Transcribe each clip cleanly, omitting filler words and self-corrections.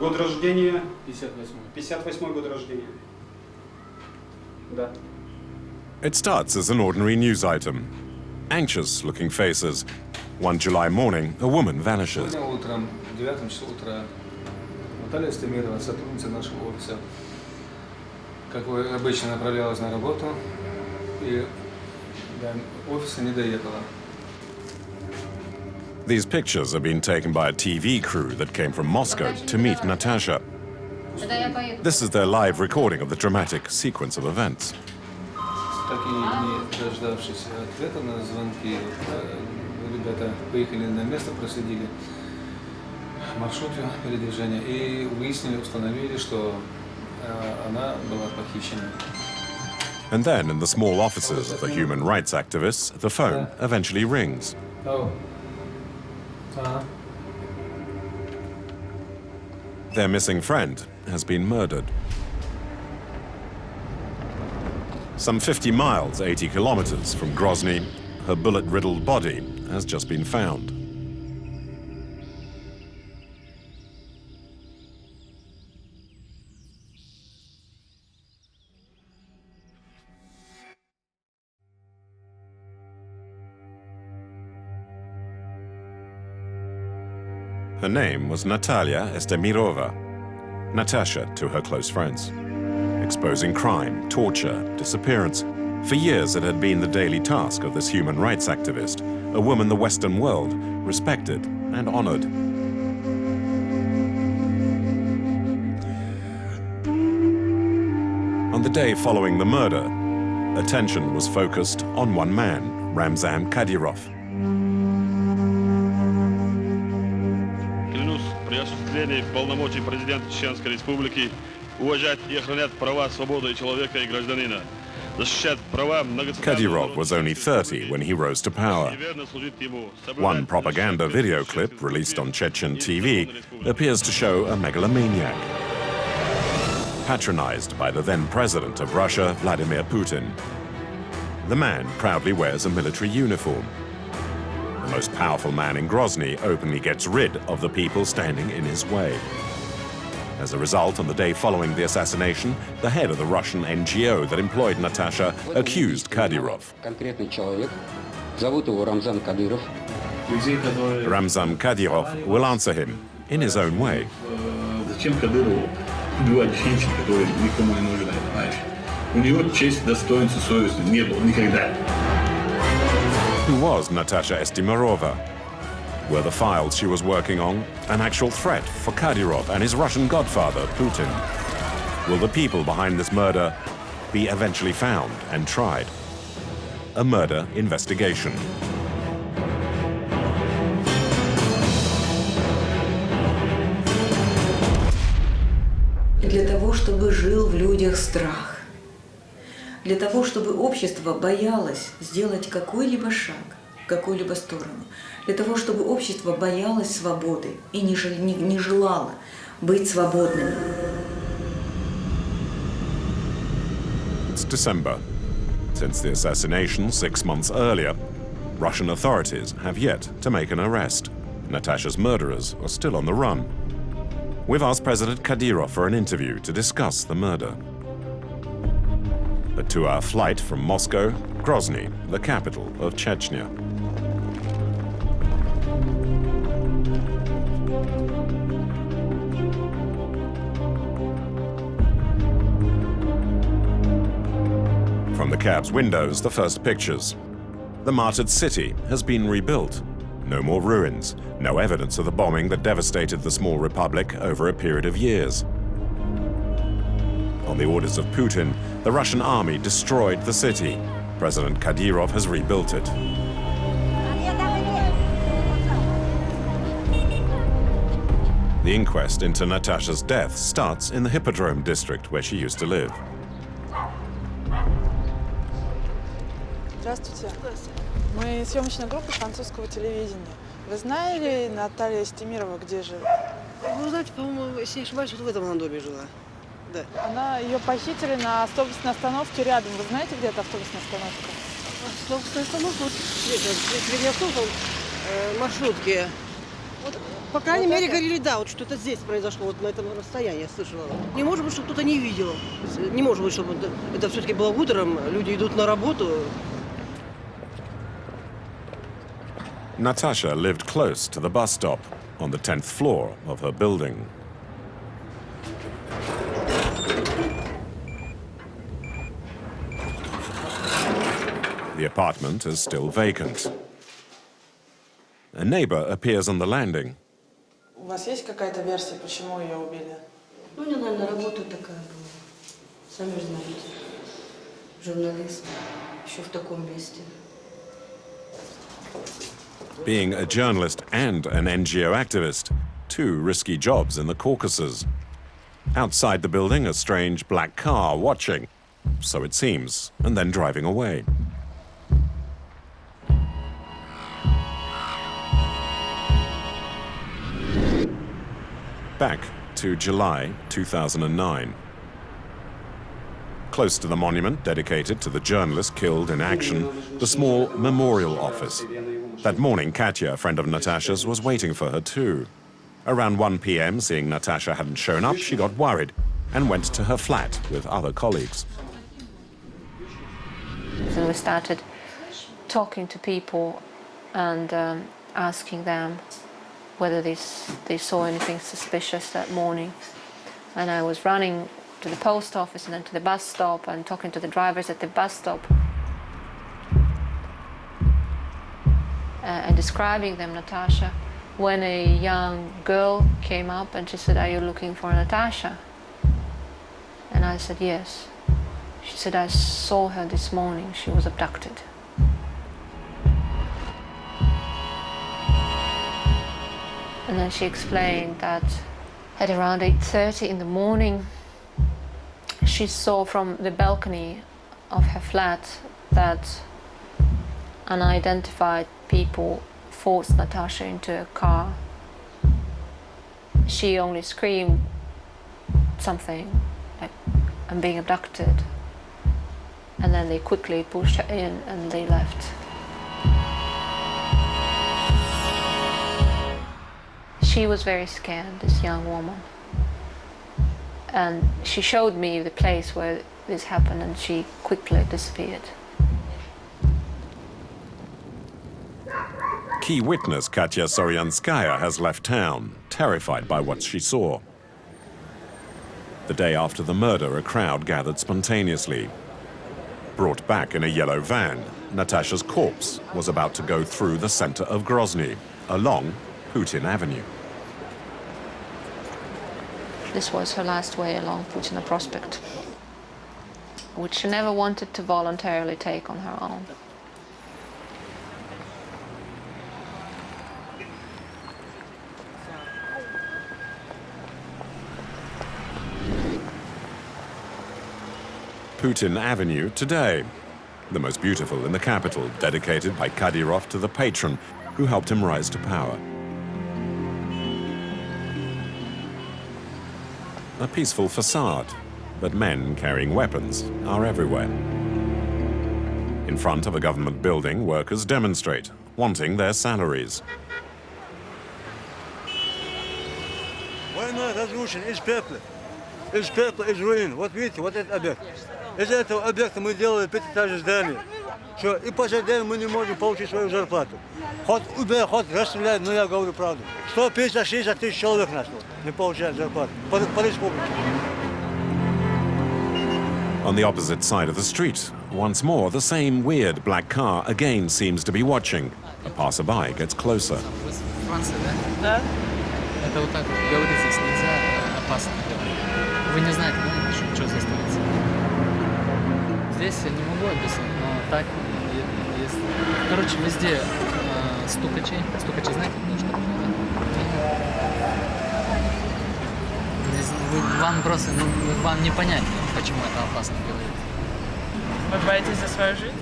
Год рождения? 58. 58 год рождения. Да. It starts as an ordinary news item. Anxious-looking faces. One July morning, a woman vanishes. Сегодня утром, в 9 часу утра, Наталья Естемирова, сотрудница нашего офиса, как обычно, направлялась на работу, и до офиса не доехала. These pictures have been taken by a TV crew that came from Moscow to meet Natacha. This is their live recording of the dramatic sequence of events. Так и не дождавшись ответа на звонки, ребята поехали на место, проследили маршрут передвижения и выяснили, установили, что она была похищена. And then, in the small offices of the human rights activists, the phone eventually rings. Their missing friend has been murdered. Some 50 miles, 80 kilometers from Grozny, her bullet-riddled body has just been found. Her name was Natalia Estemirova, Natacha to her close friends. Exposing crime, torture, disappearance. For years it had been the daily task of this human rights activist, a woman the Western world respected and honored. On the day following the murder, attention was focused on one man, Ramzan Kadyrov. При осуществлении полномочий президента Чеченской Республики уважать и охранять права, свободу человека и гражданина, защищать права Kadyrov was only 30 when he rose to power. One propaganda video clip released on Chechen TV appears to show a megalomaniac, patronized by the then president of Russia, Vladimir Putin. The man proudly wears a military uniform. The most powerful man in Grozny openly gets rid of the people standing in his way. As a result, on the day following the assassination, the head of the Russian NGO that employed Natacha accused Kadyrov. Ramzan Kadyrov will answer him in his own way. Who was Natalia Estemirova? Were the files she was working on an actual threat for Kadyrov and his Russian godfather, Putin? Will the people behind this murder be eventually found and tried? A murder investigation. Для того, чтобы жил в людях страх. Для того, чтобы общество боялось сделать какой-либо шаг в какую-либо сторону. Для того, чтобы общество боялось свободы и не желало быть свободным. It's December. Since the assassination 6 months earlier, Russian authorities have yet to make an arrest. Natacha's murderers are still on the run. We've asked President Kadyrov for an interview to discuss the murder. A 2-hour flight from Moscow, Grozny, the capital of Chechnya. From the cab's windows, the first pictures. The martyred city has been rebuilt. No more ruins, no evidence of the bombing that devastated the small republic over a period of years. On the orders of Putin, the Russian army destroyed the city. President Kadyrov has rebuilt it. The inquest into Natacha's death starts in the Hippodrome district where she used to live. Здравствуйте. Мы съемочная группа французского телевидения. Вы знали Наталью Естемирову, где живет? Вы знаете, по-моему, если не ошибаюсь, вот в этом она доме жила. Да. Ее похитили на автобусной остановке рядом. Вы знаете, где эта автобусная остановка? Автобусная остановка, вот где автобус, маршрутки. Вот, по крайней мере, говорили, да, вот что-то здесь произошло, вот на этом расстоянии я слышала. Не может быть, чтобы кто-то не видел. Не может быть, чтобы это все-таки было утром, люди идут на работу. Natacha lived close to the bus stop on the 10th floor of her building. The apartment is still vacant. A neighbor appears on the landing. У вас есть какая-то версия, почему ее убили? Ну, у нее, наверное, работа такая была. Сами же знаете. Журналист. Еще в таком месте. Being a journalist and an NGO activist, two risky jobs in the Caucasus. Outside the building, a strange black car watching, so it seems, and then driving away. Back to July 2009. Close to the monument dedicated to the journalist killed in action, the small memorial office. That morning, Katya, a friend of Natasha's, was waiting for her too. Around 1 p.m., seeing Natacha hadn't shown up, she got worried and went to her flat with other colleagues. So we started talking to people and asking them whether they saw anything suspicious that morning. And I was running to the post office and then to the bus stop and talking to the drivers at the bus stop and describing them Natacha, when a young girl came up and she said, "Are you looking for Natacha?" And I said, "Yes." She said, "I saw her this morning. She was abducted." And then she explained that at around 8:30 in the morning, she saw from the balcony of her flat that unidentified people forced Natacha into a car. She only screamed something like, "I'm being abducted." And then they quickly pushed her in and they left. She was very scared, this young woman. And she showed me the place where this happened and she quickly disappeared. Key witness Katya Soryanskaya has left town, terrified by what she saw. The day after the murder, a crowd gathered spontaneously. Brought back in a yellow van, Natasha's corpse was about to go through the center of Grozny, along Putin Avenue. This was her last way along Putina Prospect, which she never wanted to voluntarily take on her own. Putin Avenue today, the most beautiful in the capital, dedicated by Kadyrov to the patron who helped him rise to power. A peaceful facade, but men carrying weapons are everywhere. In front of a government building, workers demonstrate, wanting their salaries. Война разрушена из пепла. Из пепла, из руин. Вот видите, вот этот объект. Из этого объекта мы делали 5-этажное здание. Что и по сей день мы не можем получить свою зарплату. Хоть убей, хоть расстреляют, но я говорю правду. 150-60 тысяч человек нас не получают зарплату по республике. On the opposite side of the street, once more, the same weird black car again seems to be watching. A passerby gets closer. Франция, да? Да? Это вот так вот говорить здесь нельзя, опасно. Вы не знаете, да, что за столица? Здесь я не могу объяснить, но так есть. Короче, везде стукачи. Стукачи, знаете, что такое? Вам просто, вам не понять, почему это опасно говорить. Вы боитесь за свою жизнь?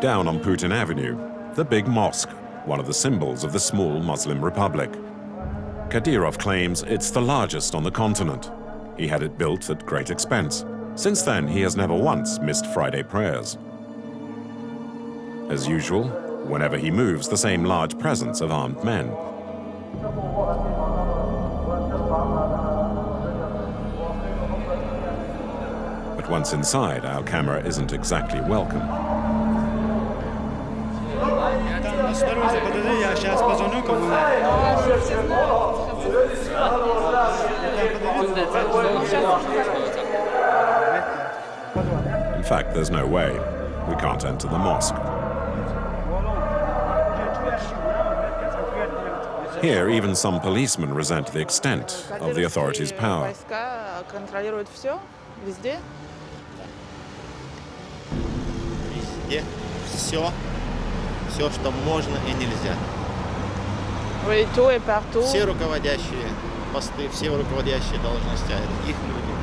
Down on Putin Avenue, the big mosque, one of the symbols of the small Muslim republic. Kadyrov claims it's the largest on the continent. He had it built at great expense. Since then, he has never once missed Friday prayers. As usual, Whenever he moves, the same large presence of armed men. But once inside, our camera isn't exactly welcome. In fact, there's no way. We can't enter the mosque. Here, even some policemen resent the extent of the authorities' power. Войска контролируют все, везде. Везде все, что можно и нельзя. Oui, tout et partout. Все руководящие посты, все руководящие должности, их люди.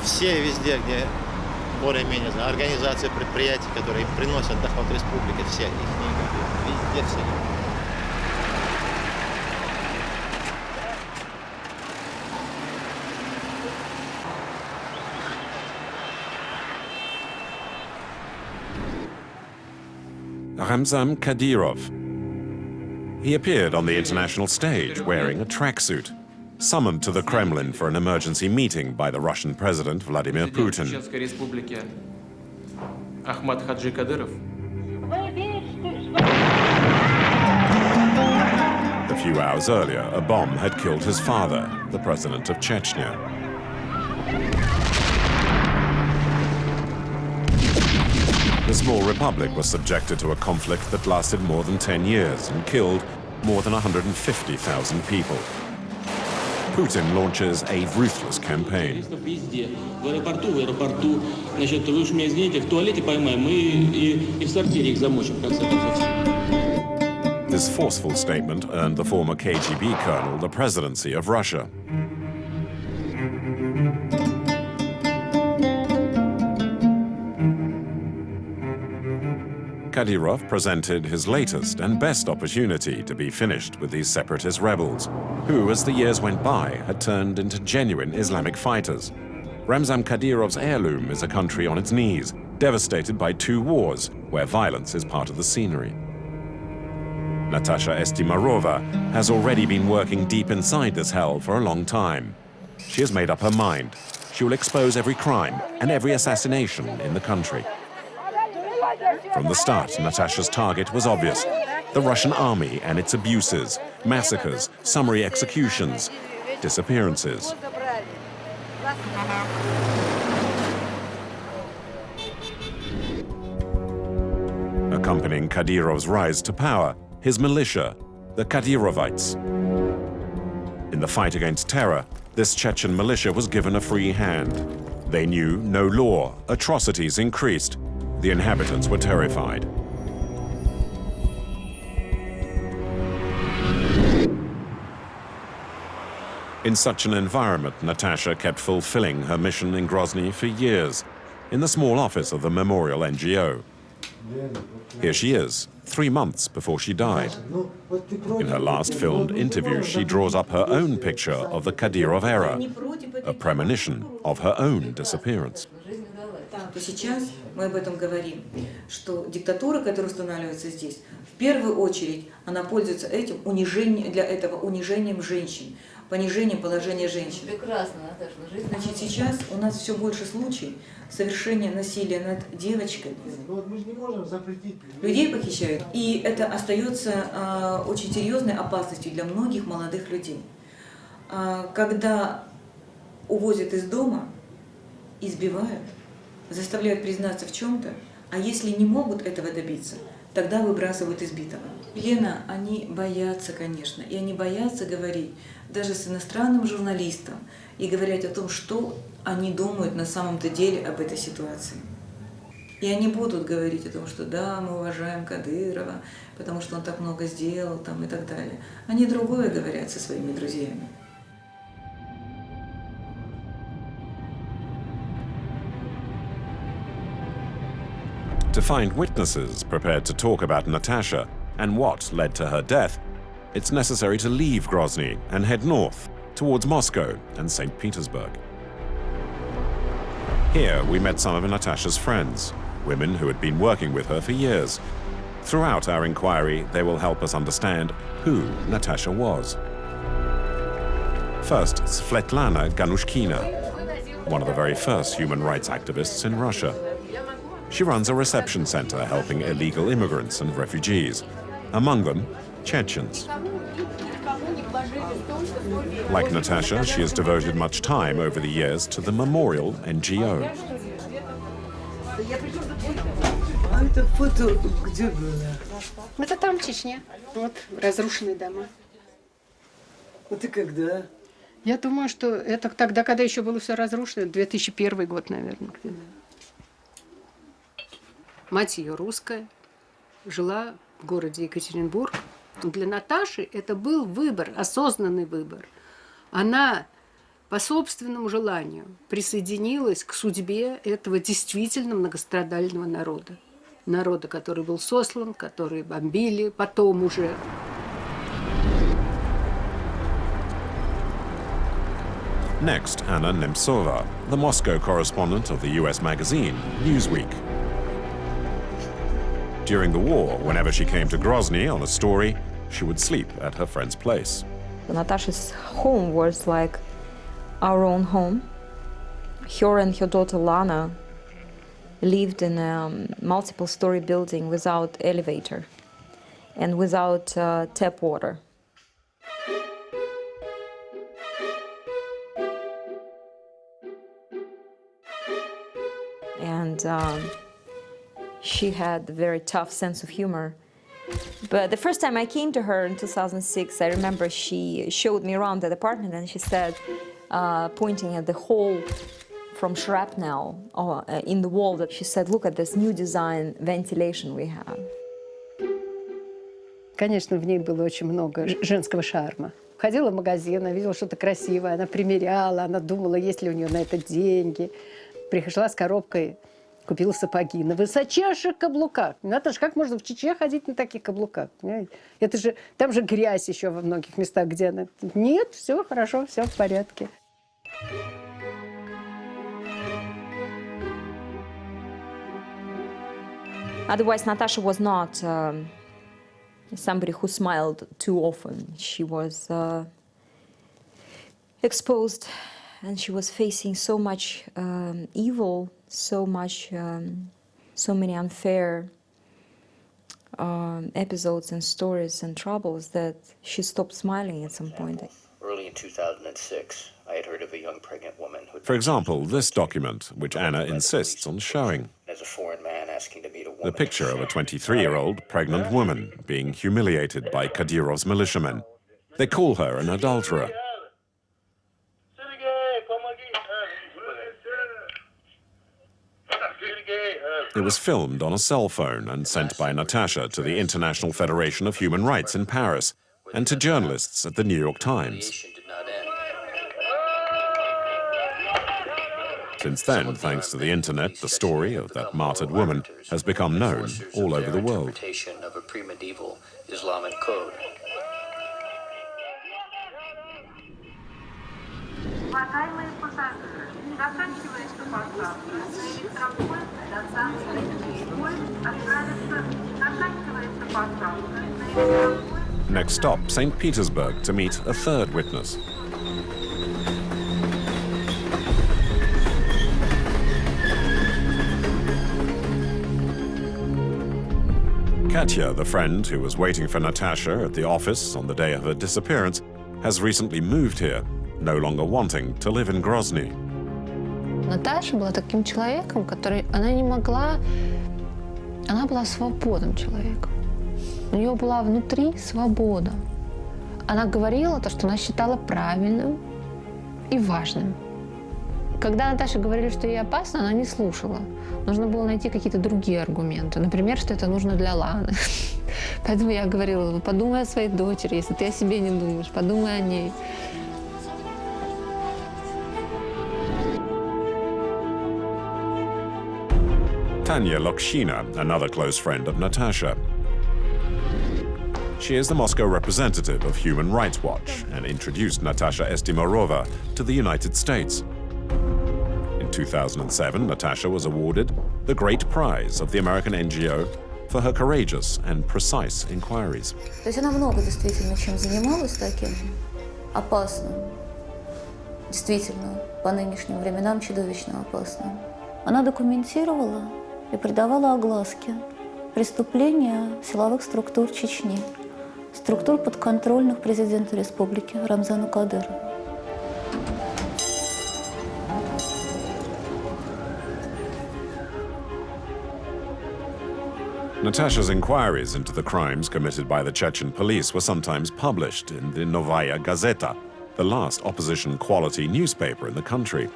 Все везде, где более-менее организации, предприятия, которые приносят доход республике, все их люди. Везде все. Ramzan Kadyrov. He appeared on the international stage wearing a tracksuit, summoned to the Kremlin for an emergency meeting by the Russian President Vladimir Putin. A few hours earlier, a bomb had killed his father, the president of Chechnya. The small republic was subjected to a conflict that lasted more than 10 years and killed more than 150,000 people. Putin launches a ruthless campaign. This forceful statement earned the former KGB colonel the presidency of Russia. Kadyrov presented his latest and best opportunity to be finished with these separatist rebels, who, as the years went by, had turned into genuine Islamic fighters. Ramzan Kadyrov's heirloom is a country on its knees, devastated by 2 wars, where violence is part of the scenery. Natalia Estemirova has already been working deep inside this hell for a long time. She has made up her mind. She will expose every crime and every assassination in the country. From the start, Natacha's target was obvious: the Russian army and its abuses, massacres, summary executions, disappearances. Accompanying Kadyrov's rise to power, his militia, the Kadyrovites. In the fight against terror, this Chechen militia was given a free hand. They knew no law, atrocities increased. The inhabitants were terrified. In such an environment, Natacha kept fulfilling her mission in Grozny for years, in the small office of the Memorial NGO. Here she is, 3 months before she died. In her last filmed interview, she draws up her own picture of the Kadyrov era, a premonition of her own disappearance. Сейчас мы об этом говорим, что диктатура, которая устанавливается здесь, в первую очередь она пользуется этим унижением женщин, понижением положения женщин. Прекрасно, Наташа, жизнь. Значит, сейчас у нас все больше случаев совершения насилия над девочками. Людей похищают, и это остается очень серьезной опасностью для многих молодых людей. Когда увозят из дома, избивают, заставляют признаться в чем-то, а если не могут этого добиться, тогда выбрасывают избитого. Лена, они боятся, конечно, и они боятся говорить даже с иностранным журналистом и говорить о том, что они думают на самом-то деле об этой ситуации. И они будут говорить о том, что да, мы уважаем Кадырова, потому что он так много сделал там, и так далее. Они другое говорят со своими друзьями. To find witnesses prepared to talk about Natacha and what led to her death, it's necessary to leave Grozny and head north, towards Moscow and St. Petersburg. Here we met some of Natacha's friends, women who had been working with her for years. Throughout our inquiry, they will help us understand who Natacha was. First, Svetlana Ganushkina, one of the very first human rights activists in Russia. She runs a reception center helping illegal immigrants and refugees, among them Chechens. Like Natacha, she has devoted much time over the years to the Memorial NGO. Это фото где было? Это там, Чечня. Вот, разрушенные дома. Это когда? Я думаю, что это тогда, когда еще было все разрушено, 2001 год, наверное. Мать ее русская, жила в городе Екатеринбург. Для Наташи это был выбор, осознанный выбор. Она по собственному желанию присоединилась к судьбе этого действительно многострадального народа. Народа, который был сослан, который бомбили потом уже. Next, Anna Nemtsova, the Moscow correspondent of the US magazine, Newsweek. During the war, whenever she came to Grozny on a story, she would sleep at her friend's place. Natasha's home was like our own home. Her and her daughter Lana lived in a multiple-story building without elevator and without tap water. And she had a very tough sense of humor. But the first time I came to her in 2006, I remember she showed me around that apartment and she said, pointing at the hole from shrapnel in the wall, that she said, look at this new design ventilation we have. Конечно, в ней было очень много женского шарма. Ходила в магазин, она видела что-то красивое, она примеряла, она думала, есть ли у нее на это деньги. Пришла с коробкой, купила сапоги на высочайших каблуках. Наташа, как можно в Чечне ходить на таких каблуках? Это же, там же грязь еще во многих местах, где она... Нет, все хорошо, все в порядке. Otherwise, Natasha was not somebody who smiled too often. She was exposed, and she was facing so much evil, so many unfair episodes and stories and troubles that she stopped smiling at some point. Early in 2006, I had heard of a young pregnant woman who... For example, this document, which Anna insists on showing. As a foreign man asking to meet a woman... The picture of a 23-year-old pregnant woman being humiliated by Kadyrov's militiamen. They call her an adulterer. It was filmed on a cell phone and sent by Natacha to the International Federation of Human Rights in Paris and to journalists at the New York Times. Since then, thanks to the internet, the story of that martyred woman has become known all over the world. Interpretation of a pre-medieval Islamic code. Next stop, St. Petersburg, to meet a third witness. Katya, the friend who was waiting for Natacha at the office on the day of her disappearance, has recently moved here, no longer wanting to live in Grozny. Наташа была таким человеком, который она не могла, она была свободным человеком. У нее была внутри свобода. Она говорила то, что она считала правильным и важным. Когда Наташе говорили, что ей опасно, она не слушала. Нужно было найти какие-то другие аргументы. Например, что это нужно для Ланы. Поэтому я говорила, подумай о своей дочери, если ты о себе не думаешь, подумай о ней. Tanya Lokshina, another close friend of Natacha. She is the Moscow representative of Human Rights Watch and introduced Natalia Estemirova to the United States. In 2007, Natacha was awarded the Great Prize of the American NGO for her courageous and precise inquiries. То есть она много действительно чем занималась таким опасным, действительно по нынешним временам чудовищно опасным. Она документировала и придавала огласке преступления силовых структур Чечни, структур подконтрольных президенту республики Рамзану Кадырову. Natasha's inquiries into the crimes committed by the Chechen police were sometimes published in the Novaya Gazeta, the last opposition-quality newspaper in the country.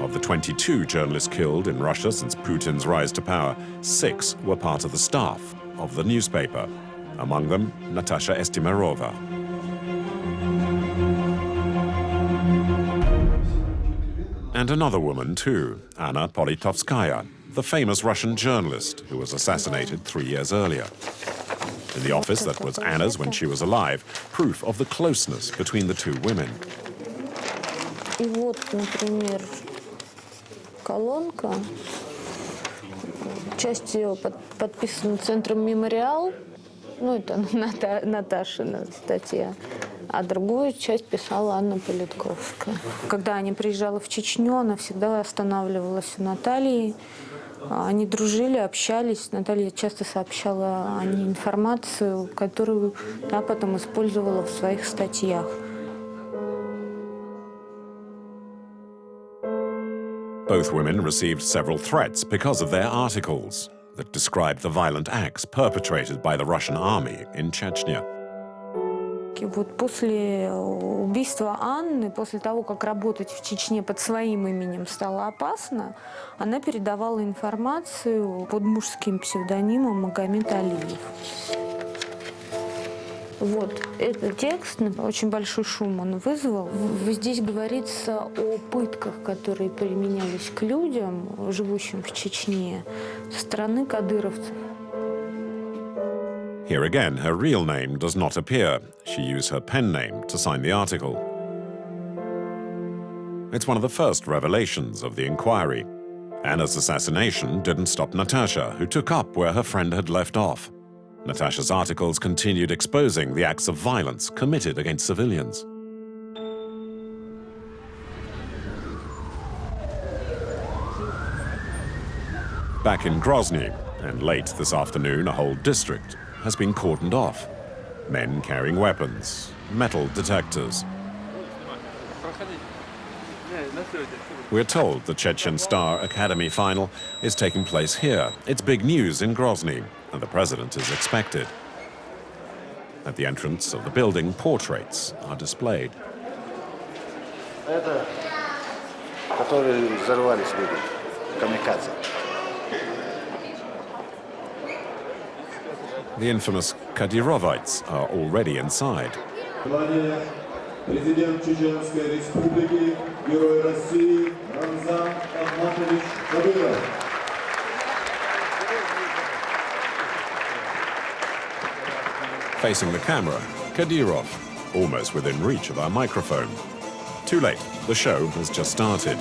Of the 22 journalists killed in Russia since Putin's rise to power, 6 were part of the staff of the newspaper, among them Natalia Estemirova. And another woman too, Anna Politkovskaya, the famous Russian journalist who was assassinated 3 years earlier. In the office that was Anna's when she was alive, proof of the closeness between the two women. И вот, например, колонка. Часть ее подписана Центром «Мемориал». Ну, это Наташина статья. А другую часть писала Анна Политковская. Когда Аня приезжала в Чечню, она всегда останавливалась у Натальи. Они дружили, общались. Наталья часто сообщала Ане информацию, которую она потом использовала в своих статьях. Both women received several threats because of their articles that described the violent acts perpetrated by the Russian army in Chechnya. И вот после убийства Анны, после того, как работать в Чечне под своим именем стало опасно, она передавала информацию под мужским псевдонимом Магомед Алиев. Вот этот текст, очень большой шум он вызвал. Здесь говорится о пытках, которые применялись к людям, живущим в Чечне, со стороны кадыровцев. Here again, her real name does not appear. She used her pen name to sign the article. It's one of the first revelations of the inquiry. Anna's assassination didn't stop Natacha, who took up where her friend had left off. Natasha's articles continued exposing the acts of violence committed against civilians. Back in Grozny, and late this afternoon, a whole district has been cordoned off. Men carrying weapons, metal detectors. We're told the Chechen Star Academy final is taking place here. It's big news in Grozny, and the president is expected. At the entrance of the building, portraits are displayed. Это, которые взорвались люди, камикадзе. The infamous Kadyrovites are already inside. Президент Чеченской Республики, Герой России Рамзан Kadyrov. Facing the camera, Kadyrov, almost within reach of our microphone. Too late, the show has just started.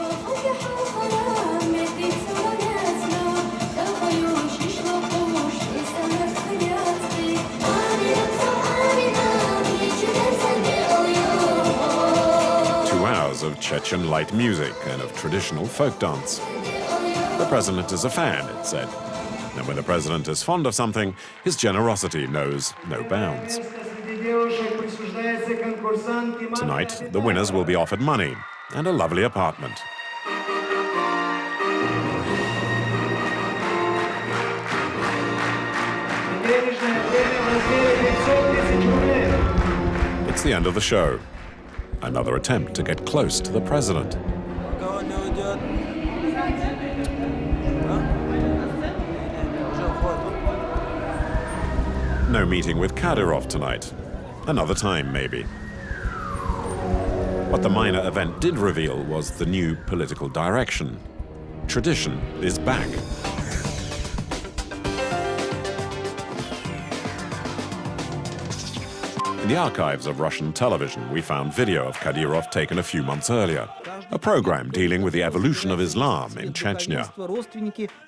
Of Chechen light music and of traditional folk dance. The president is a fan, it said. And when the president is fond of something, his generosity knows no bounds. Tonight, the winners will be offered money and a lovely apartment. It's the end of the show. Another attempt to get close to the president. No meeting with Kadyrov tonight. Another time, maybe. What the minor event did reveal was the new political direction. Tradition is back. In the archives of Russian television, we found video of Kadyrov taken a few months earlier. a program dealing with the evolution of Islam in Chechnya.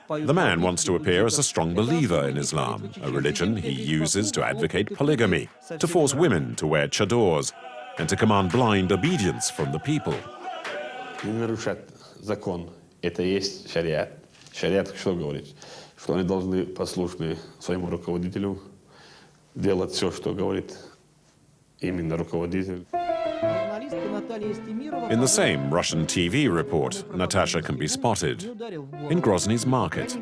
The man wants to appear as a strong believer in Islam, a religion he uses to advocate polygamy, to force women to wear chadors, and to command blind obedience from the people. Не нарушать закон. Это и есть шариат. Шариат что говорит? Что они должны послушны своему руководителю, делать все, что говорит именно руководитель. In the same Russian TV report, Natacha can be spotted in Grozny's market.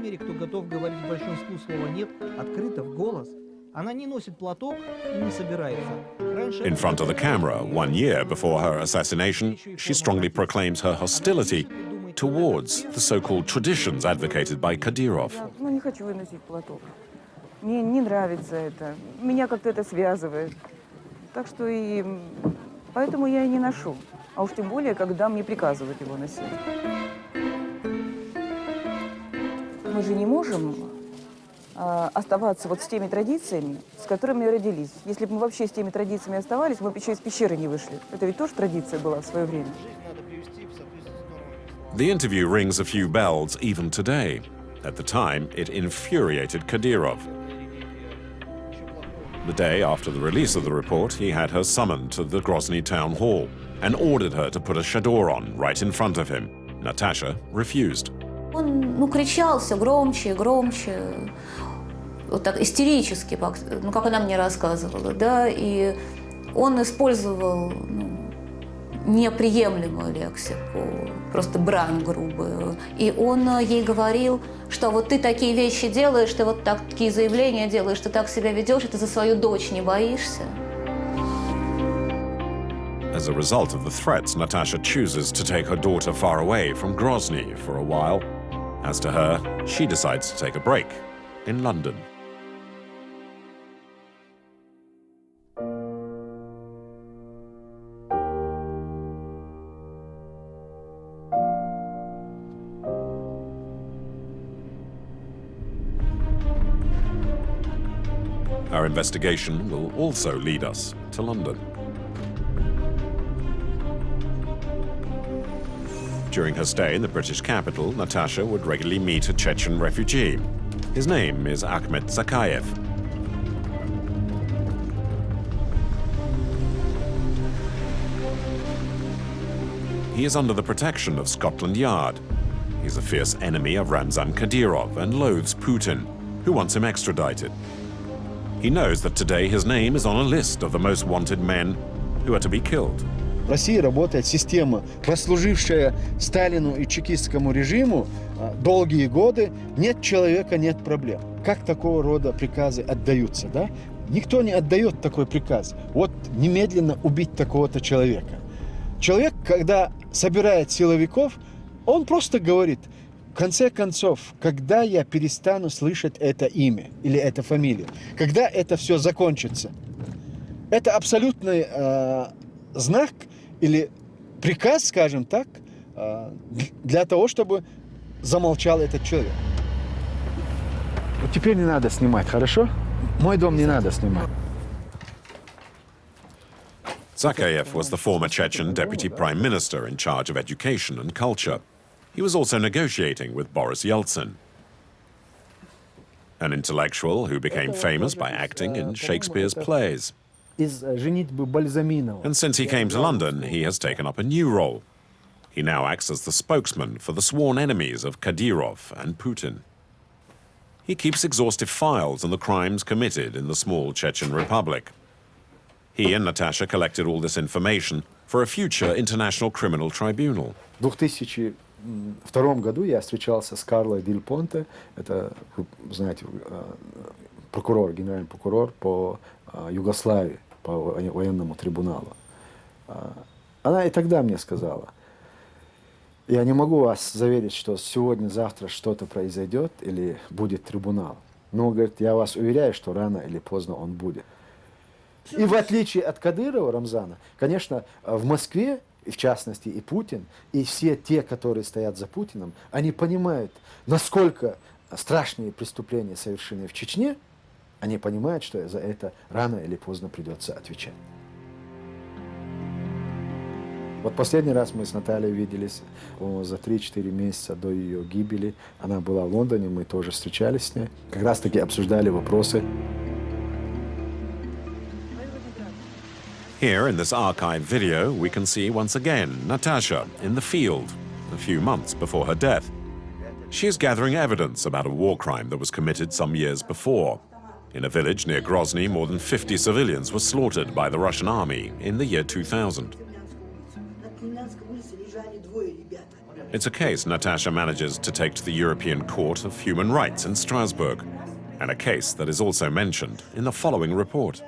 In front of the camera, 1 year before her assassination, she strongly proclaims her hostility towards the so-called traditions advocated by Kadyrov. Ну, не хочу выносить платок. Мне не нравится это. Меня как-то это связывает. Так что и поэтому я и не ношу. А уж тем более, когда мне приказывают его носить. Мы же не можем оставаться вот с теми традициями, с которыми родились. Если бы мы вообще с теми традициями оставались, мы бы еще из пещеры не вышли. Это ведь тоже традиция была в свое время. The interview rings a few bells even today. At the time, it infuriated Kadyrov. The day after the release of the report, he had her summoned to the Grozny town hall and ordered her to put a chador on right in front of him. Natacha refused. Он, кричал все громче и громче, вот так истерически, как она мне рассказывала, да, и он использовал неприемлемую лексику, просто брань грубую. И он ей говорил, что вот ты такие вещи делаешь, ты вот такие заявления делаешь, ты так себя ведешь, и ты за свою дочь не боишься. As a result of the threats, Natacha chooses to take her daughter far away from Grozny for a while. As to her, she decides to take a break in London. Our investigation will also lead us to London. During her stay in the British capital, Natacha would regularly meet a Chechen refugee. His name is Ahmed Zakayev. He is under the protection of Scotland Yard. He's a fierce enemy of Ramzan Kadyrov and loathes Putin, who wants him extradited. He knows that today his name is on a list of the most wanted men who are to be killed. В России работает система, прослужившая Сталину и чекистскому режиму долгие годы. Нет человека, нет проблем. Как такого рода приказы отдаются, да? Никто не отдает такой приказ. Вот немедленно убить такого-то человека. Человек, когда собирает силовиков, он просто говорит: в конце концов, когда я перестану слышать это имя или эту фамилию, когда это все закончится. Это абсолютный знак или приказ, скажем так, для того, чтобы замолчал этот человек. Вот теперь не надо снимать, хорошо? Мой дом не надо снимать. Zakayev was the former Chechen deputy prime minister in charge of education and culture. He was also negotiating with Boris Yeltsin, an intellectual who became famous by acting in Shakespeare's plays. And since he came to London, he has taken up a new role. He now acts as the spokesman for the sworn enemies of Kadyrov and Putin. He keeps exhaustive files on the crimes committed in the small Chechen Republic. He and Natacha collected all this information for a future international criminal tribunal. В 2002 году я встречался с Карлой Дель Понте, это, вы знаете, прокурор, генеральный прокурор по Югославии, по военному трибуналу. Она и тогда мне сказала: я не могу вас заверить, что сегодня-завтра что-то произойдет или будет трибунал. Но, говорит, я вас уверяю, что рано или поздно он будет. И в отличие от Кадырова, Рамзана, конечно, в Москве, и в частности и Путин, и все те, которые стоят за Путиным, они понимают, насколько страшные преступления совершены в Чечне. Они понимают, что за это рано или поздно придется отвечать. Вот последний раз мы с Натальей виделись за 3-4 месяца до ее гибели. Она была в Лондоне, мы тоже встречались с ней. Как раз таки обсуждали вопросы. Here in this archive video, we can see once again Natacha in the field a few months before her death. She is gathering evidence about a war crime that was committed some years before. In a village near Grozny, more than 50 civilians were slaughtered by the Russian army in the year 2000. It's a case Natacha manages to take to the European Court of Human Rights in Strasbourg, and a case that is also mentioned in the following report.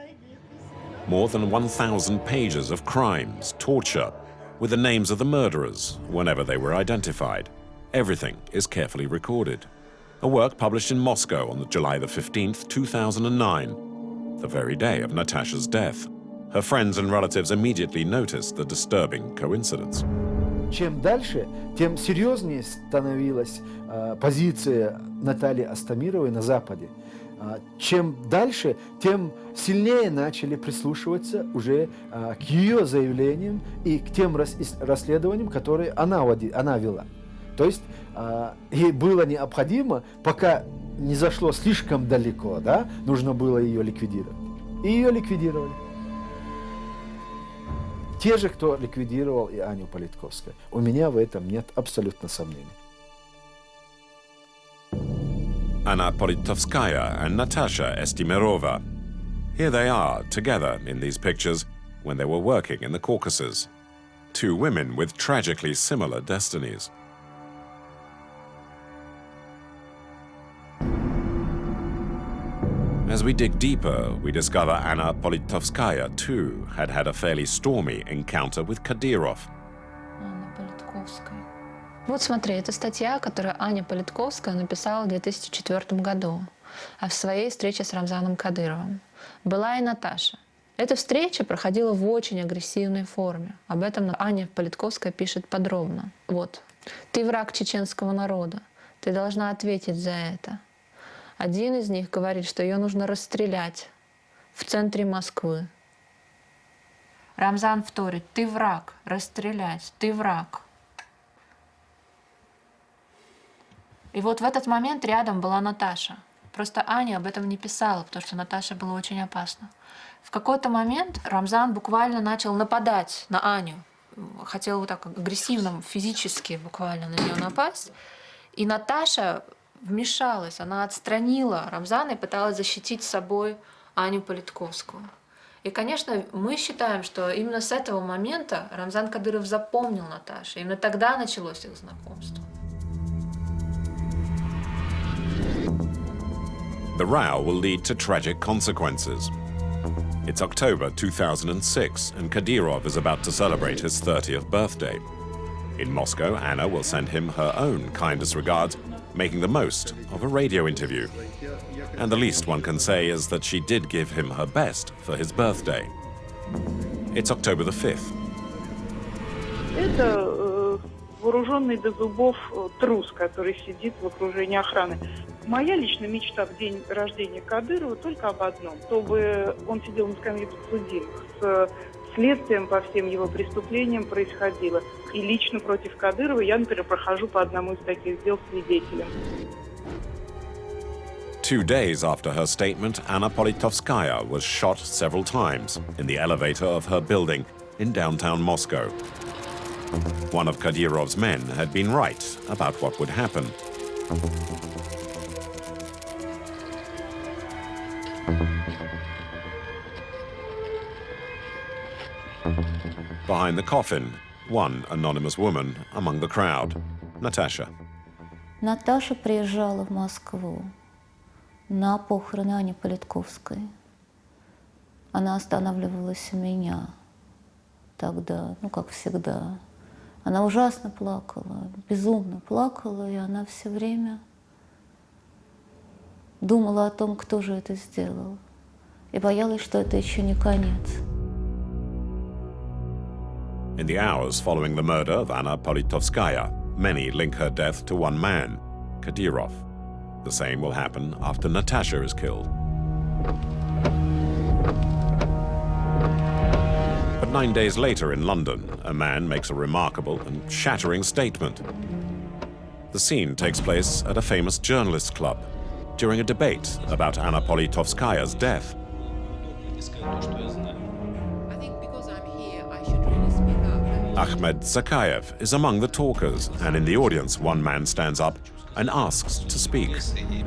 More than 1,000 pages of crimes, torture, with the names of the murderers whenever they were identified. Everything is carefully recorded. A work published in Moscow on July the 15th, 2009, the very day of Natacha's death. Her friends and relatives immediately noticed the disturbing coincidence. Чем дальше, тем серьезнее становилась позиция Натальи Естемировой на Западе. Чем дальше, тем сильнее начали прислушиваться уже к ее заявлениям и к тем расследованиям, которые она вела. То есть ей было необходимо, пока не зашло слишком далеко, да, нужно было ее ликвидировать. И ее ликвидировали. Те же, кто ликвидировал и Аню Политковскую. У меня в этом нет абсолютно сомнений. Anna Politkovskaya and Natacha Estemirova. Here they are, together in these pictures, when they were working in the Caucasus. Two women with tragically similar destinies. As we dig deeper, we discover Anna Politkovskaya, too, had had a fairly stormy encounter with Kadyrov. Анна Политковская. Вот смотри, это статья, которую Аня Политковская написала в 2004 году о своей встрече с Рамзаном Кадыровым. Была и Наташа. Эта встреча проходила в очень агрессивной форме. Об этом Аня Политковская пишет подробно. Вот. «Ты враг чеченского народа. Ты должна ответить за это». Один из них говорит, что ее нужно расстрелять в центре Москвы. Рамзан вторит: «Ты враг, расстрелять, ты враг». И вот в этот момент рядом была Наташа. Просто Аня об этом не писала, потому что Наташе было очень опасно. В какой-то момент Рамзан буквально начал нападать на Аню. Хотел вот так агрессивно, физически буквально на нее напасть. И Наташа вмешалась, она отстранила Рамзана и пыталась защитить собой Аню Политковскую. И, конечно, мы считаем, что именно с этого момента Рамзан Кадыров запомнил Наташу. Именно тогда началось их знакомство. The row will lead to tragic consequences. It's October 2006, and Kadyrov is about to celebrate his 30th birthday. In Moscow, Anna will send him her own kindest regards, making the most of a radio interview. And the least one can say is that she did give him her best for his birthday. It's October the 5th. Это вооруженный до зубов трус, который сидит в окружении охраны. Моя личная мечта в день рождения Кадырова только об одном, чтобы он сидел на скамье подсудимых. С следствием по всем его преступлениям происходило. И лично против Кадырова я, например, прохожу по одному из таких дел свидетелем. 2 days after her statement, Anna Politkovskaya was shot several times in the elevator of her building in downtown Moscow. One of Kadyrov's men had been right about what would happen. Behind the coffin, one anonymous woman among the crowd, Natacha. Наташа приезжала в Москву на похороны Ани Политковской. Она останавливалась у меня тогда, как всегда. Она ужасно плакала, безумно плакала, и она все время думала о том, кто же это сделал. И боялась, что это еще не конец. In the hours following the murder of Anna Politkovskaya, many link her death to one man, Kadyrov. The same will happen after Natacha is killed. But But 9 days later in London, a man makes a remarkable and shattering statement. The scene takes place at a famous journalists' club during a debate about Anna Politkovskaya's death. Ahmed Zakayev is among the talkers, and in the audience, one man stands up and asks to speak.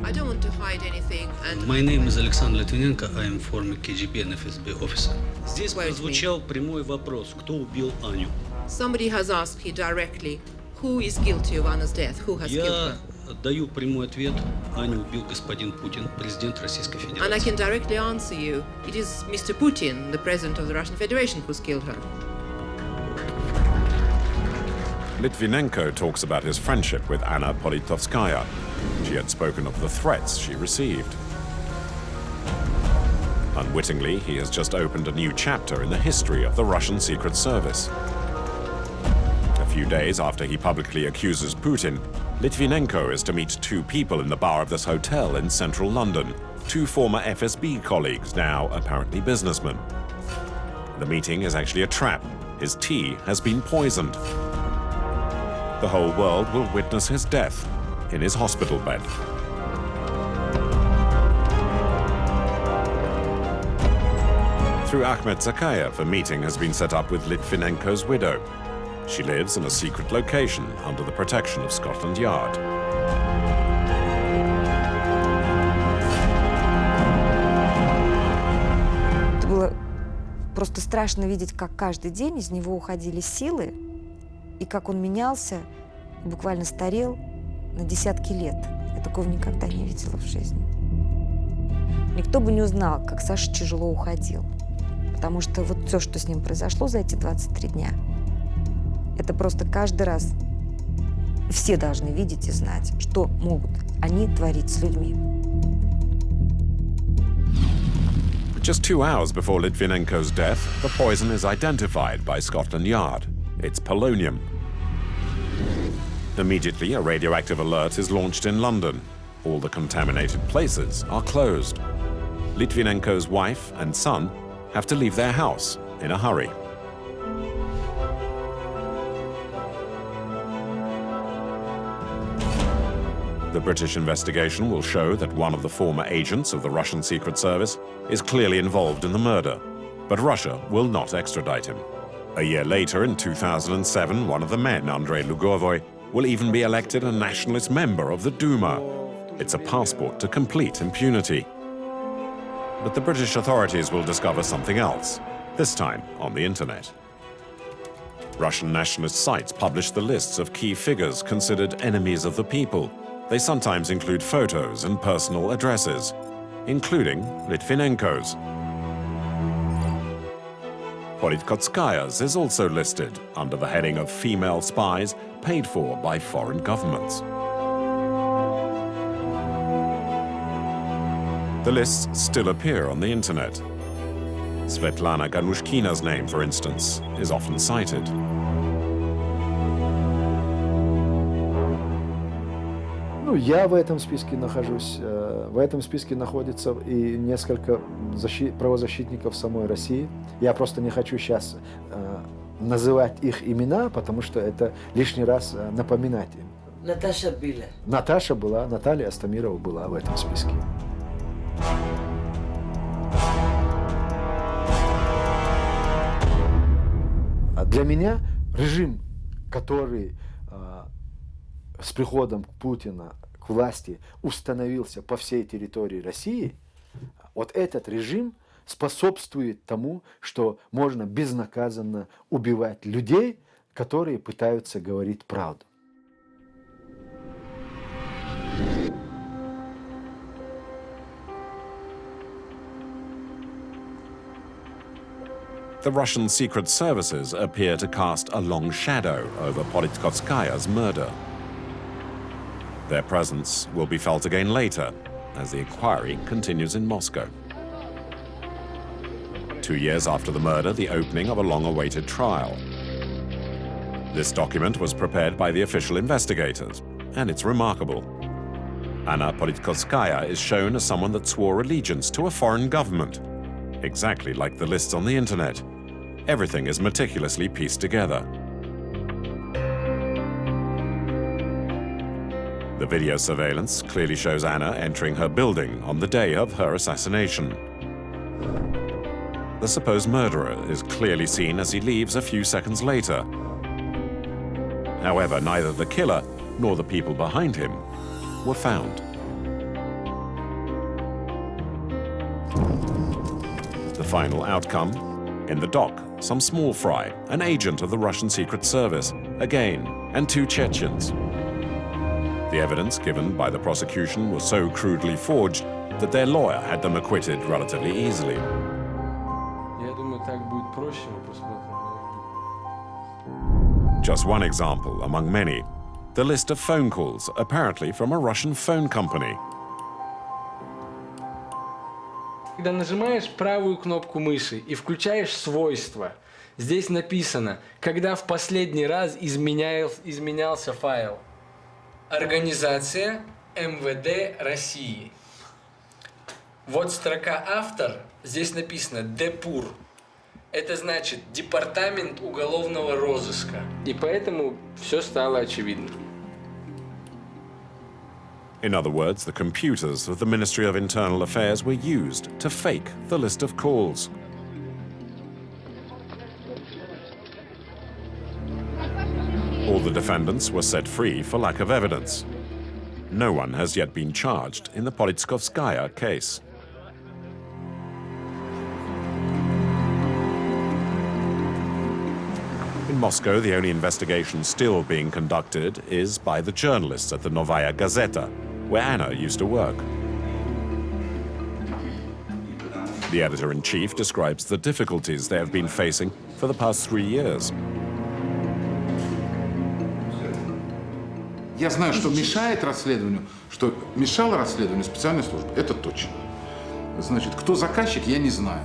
I don't want to hide anything. And My name is Alexander Litvinenko. I am former KGB and FSB officer. Здесь прозвучал прямой вопрос: кто убил Аню? Somebody has asked you directly, who is guilty of Anna's death? Who has killed her? Я даю прямой ответ: Аню убил господин Путин, президент Российской Федерации. And I can directly answer you. It is Mr. Putin, the president of the Russian Federation, who's killed her. Litvinenko talks about his friendship with Anna Politkovskaya. She had spoken of the threats she received. Unwittingly, he has just opened a new chapter in the history of the Russian Secret Service. A few days after he publicly accuses Putin, Litvinenko is to meet two people in the bar of this hotel in central London, two former FSB colleagues, now apparently businessmen. The meeting is actually a trap. His tea has been poisoned. The whole world will witness his death in his hospital bed. Through Ahmed Zakayev, a meeting has been set up with Litvinenko's widow. She lives in a secret location under the protection of Scotland Yard. Это было просто страшно видеть, как каждый день из него уходили силы, и как он менялся, буквально старел на десятки лет. Я такого никогда не видела в жизни. Никто бы не узнал, как Саша тяжело уходил. Потому что вот все, что с ним произошло за эти 23 дня, это просто каждый раз все должны видеть и знать, что могут они творить с людьми. Just 2 hours before Litvinenko's death, the poison is identified by Scotland Yard. It's polonium. Immediately, a radioactive alert is launched in London. All the contaminated places are closed. Litvinenko's wife and son have to leave their house in a hurry. The British investigation will show that one of the former agents of the Russian Secret Service is clearly involved in the murder, but Russia will not extradite him. A year later, in 2007, one of the men, Andrei Lugovoy, will even be elected a nationalist member of the Duma. It's a passport to complete impunity. But the British authorities will discover something else, this time on the internet. Russian nationalist sites publish the lists of key figures considered enemies of the people. They sometimes include photos and personal addresses, including Litvinenko's. Politkovskaya's is also listed under the heading of female spies paid for by foreign governments. The lists still appear on the internet. Svetlana Ganushkina's name, for instance, is often cited. Ну, я в этом списке нахожусь. В этом списке находится и несколько правозащитников самой России. Я просто не хочу сейчас называть их имена, потому что это лишний раз напоминать им. Наташа была. Наташа была, Наталья Естемирова была в этом списке. Для меня режим, который с приходом Путина к власти установился по всей территории России, вот этот режим способствует тому, что можно безнаказанно убивать людей, которые пытаются говорить правду. The Russian secret services appear to cast a long shadow over Politkovskaya's murder. Their presence will be felt again later, as the inquiry continues in Moscow. 2 years after the murder, the opening of a long-awaited trial. This document was prepared by the official investigators, and it's remarkable. Anna Politkovskaya is shown as someone that swore allegiance to a foreign government, exactly like the lists on the internet. everything is meticulously pieced together. The video surveillance clearly shows Anna entering her building on the day of her assassination. The supposed murderer is clearly seen as he leaves a few seconds later. However, neither the killer nor the people behind him were found. The final outcome? In the dock, some small fry, an agent of the Russian Secret Service, again, and 2 Chechens. The evidence given by the prosecution was so crudely forged that their lawyer had them acquitted relatively easily. Just one example among many, the list of phone calls, apparently from a Russian phone company. Когда нажимаешь правую кнопку мыши и включаешь свойства, здесь написано, когда в последний раз изменялся файл. Организация МВД России. Вот строка «Автор», здесь написано «Депур». Это значит «Департамент уголовного розыска». И поэтому все стало очевидно. In other words, the computers of the Ministry of Internal Affairs were used to fake the list of calls. All the defendants were set free for lack of evidence. No one has yet been charged in the Politkovskaya case. In Moscow, the only investigation still being conducted is by the journalists at the Novaya Gazeta, where Anna used to work. The editor-in-chief describes the difficulties they have been facing for the past 3 years. Я знаю, что мешает расследованию, что мешало расследованию специальной службы. Это точно. Значит, кто заказчик, я не знаю.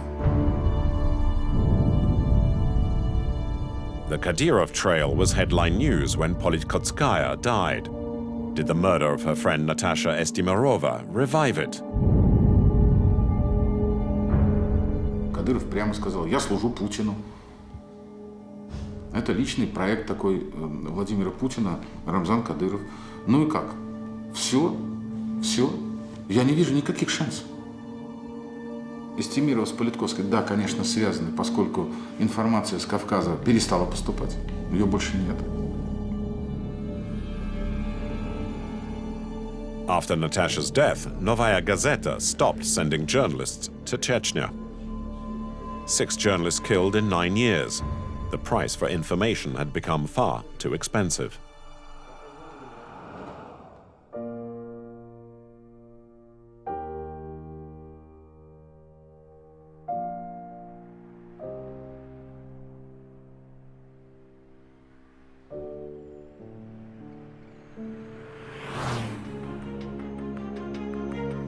The Kadyrov trail was headline news when Politkovskaya died. Did the murder of her friend Natacha Estemirova revive it? Кадыров прямо сказал: я служу Путину. Это личный проект такой Владимира Путина, Рамзан Кадыров. Ну и как? Все. Я не вижу никаких шансов. Эстемирова с Политковской, да, конечно, связаны, поскольку информация с Кавказа перестала поступать. Ее больше нет. After Natasha's death, Novaya Gazeta stopped sending journalists to Chechnya. 6 journalists killed in 9 years. The price for information had become far too expensive.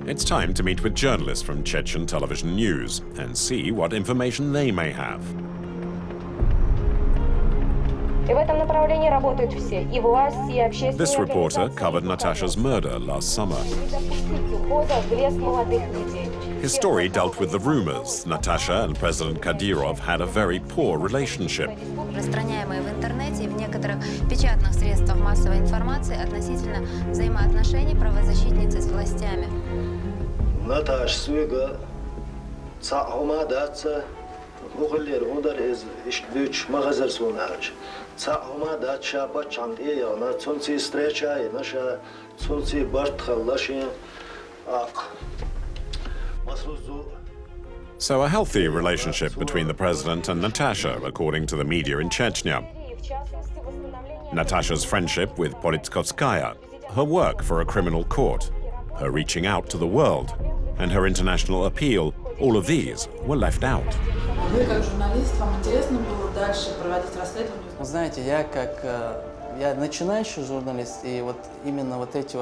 It's time to meet with journalists from Chechen television news and see what information they may have. This reporter covered Natasha's murder last summer. His story dealt with the rumors Natacha and President Kadyrov had a very poor relationship. Распространяемые в интернете и в некоторых печатных средствах массовой информации относительно взаимоотношений правозащитницы с властями. Natacha suega цаома даца мухлер удар из ишбюч магазар сунарч. Цаома дача бачантея на цунци встреча и наша цунци бартхалаши ак. So a healthy relationship between the president and Natasha, according to the media in Chechnya. Natasha's friendship with Politkovskaya, her work for a criminal court, her reaching out to the world, and her international appeal, all of these were left out. Знаете, я начинающий журналист, и вот именно вот эти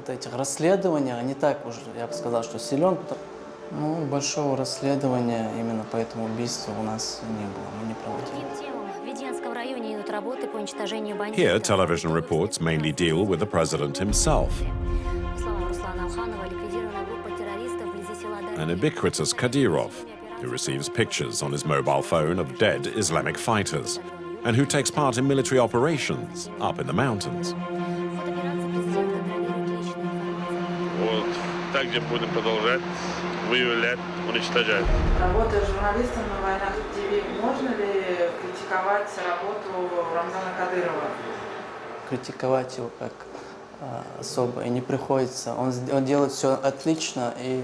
этих расследований, они так уже, я бы сказал, что силен. Ну, большого расследования именно по этому убийству у нас не было, мы не проводили. Here, television reports mainly deal with the president himself. an ubiquitous Kadyrov, who receives pictures on his mobile phone of dead Islamic fighters, and who takes part in military operations up in the mountains. Вот, также будем продолжать выявлять, уничтожать. Работая журналистом на войнах ТВ, можно ли критиковать работу Рамзана Кадырова? Критиковать его как особо и не приходится. Он делает все отлично, и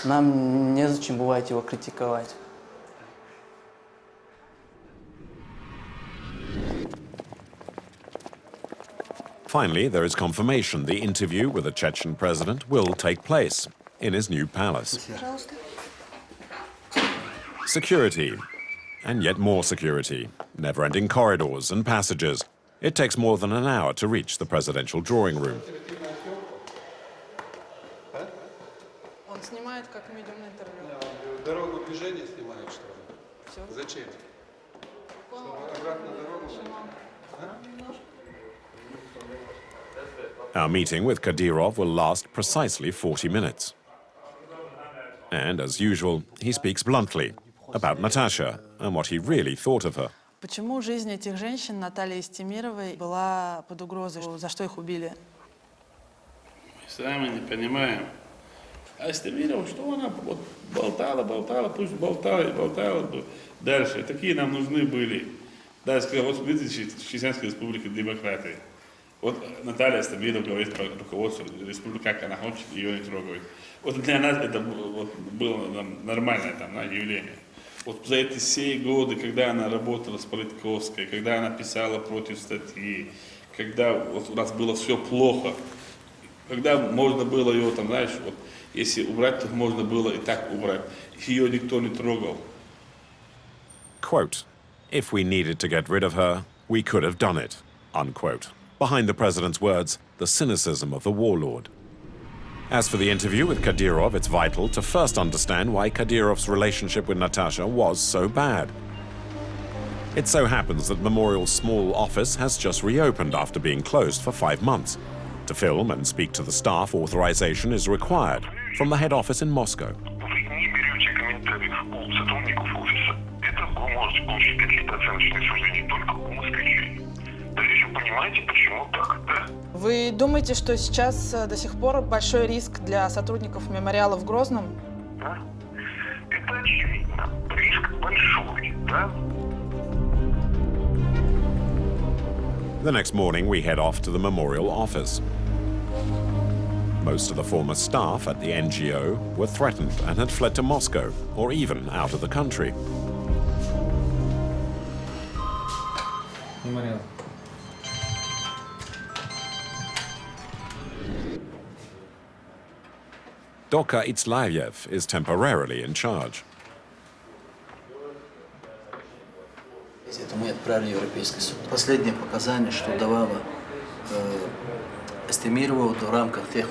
нам незачем бывает его критиковать. Finally, there is confirmation the interview with the Chechen president will take place in his new palace. Security, and yet more security, never-ending corridors and passages. It takes more than an hour to reach the presidential drawing room. Он снимает, как мы идем на интервью. Дорогу движения снимает, что ли? Зачем? Чтобы обратно дорогу снимать? Our meeting with Kadyrov will last precisely 40 minutes. And as usual, he speaks bluntly about Natacha and what he really thought of her. Почему жизнь этих женщин, Натальи Естемировой, была под угрозой? За что их убили? Мы сами не понимаем. А Естемирова, что она вот болтала, пусть болтала дальше. Такие нам нужны были. Да, сказал, вот смотрите, Чеченская республика демократии. Вот Наталья Естемирова говорит про руководство республики, как она хочет, ее не трогают. Вот для нас это было нормальное явление. Вот за эти все годы, когда она работала с Politkovskaya, когда она писала против статьи, когда вот у нас было все плохо, когда можно было ее, если убрать, то можно было и так убрать. Ее никто не трогал. Quote, if we needed to get rid of her, we could have done it, unquote. Behind the president's words, the cynicism of the warlord. As for the interview with Kadyrov, it's vital to first understand why Kadyrov's relationship with Natacha was so bad. It so happens that Memorial's small office has just reopened after being closed for 5 months. To film and speak to the staff, authorization is required from the head office in Moscow. Вы думаете, что сейчас до сих пор большой риск для сотрудников мемориала в Грозном? Да. Это очевидно. Риск большой, да? The next morning, we head off to the memorial office. Most of the former staff at the NGO were threatened and had fled to Moscow or even out of the country. Memorial. Doka Itzlavyev is temporarily in charge. Это мы отправили в Европейский суд. Последнее показание, что давала Эстемирова в рамках тех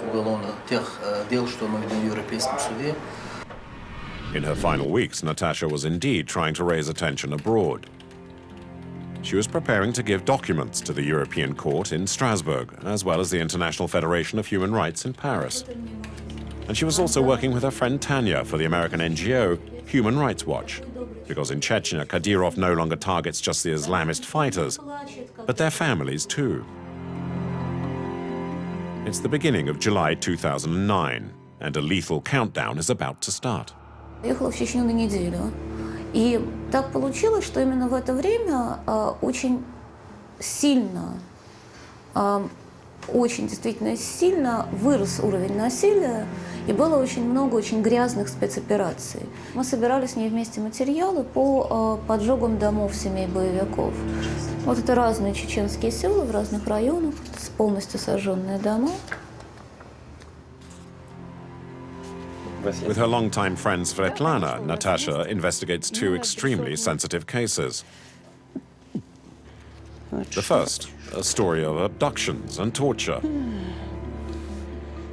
дел, что мы ведем в Европейском суде. In her final weeks, Natacha was indeed trying to raise attention abroad. She was preparing to give documents to the European Court in Strasbourg, as well as the International Federation of Human Rights in Paris. And she was also working with her friend Tanya for the American NGO Human Rights Watch, because in Chechnya, Kadyrov no longer targets just the Islamist fighters, but their families too. It's the beginning of July 2009, and a lethal countdown is about to start. Ехала в Чечню на неделю. И так получилось, что именно в это время очень сильно, очень действительно сильно вырос уровень насилия, и было очень много очень грязных спецопераций. Мы собирали с ней вместе материалы по поджогам домов семей боевиков. Вот это разные чеченские села в разных районах, полностью сожженные дома. With her longtime friend Svetlana, Natacha investigates 2 extremely sensitive cases. The first, a story of abductions and torture.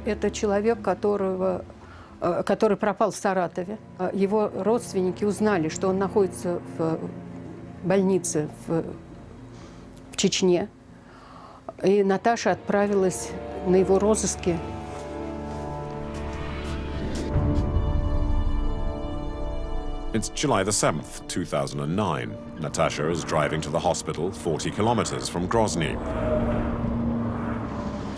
Это человек, который пропал в Саратове. Его родственники узнали, что он находится в больнице в Чечне. И Наташа отправилась на его розыски. It's July the 7th, 2009. Natacha is driving to the hospital 40 kilometers from Grozny.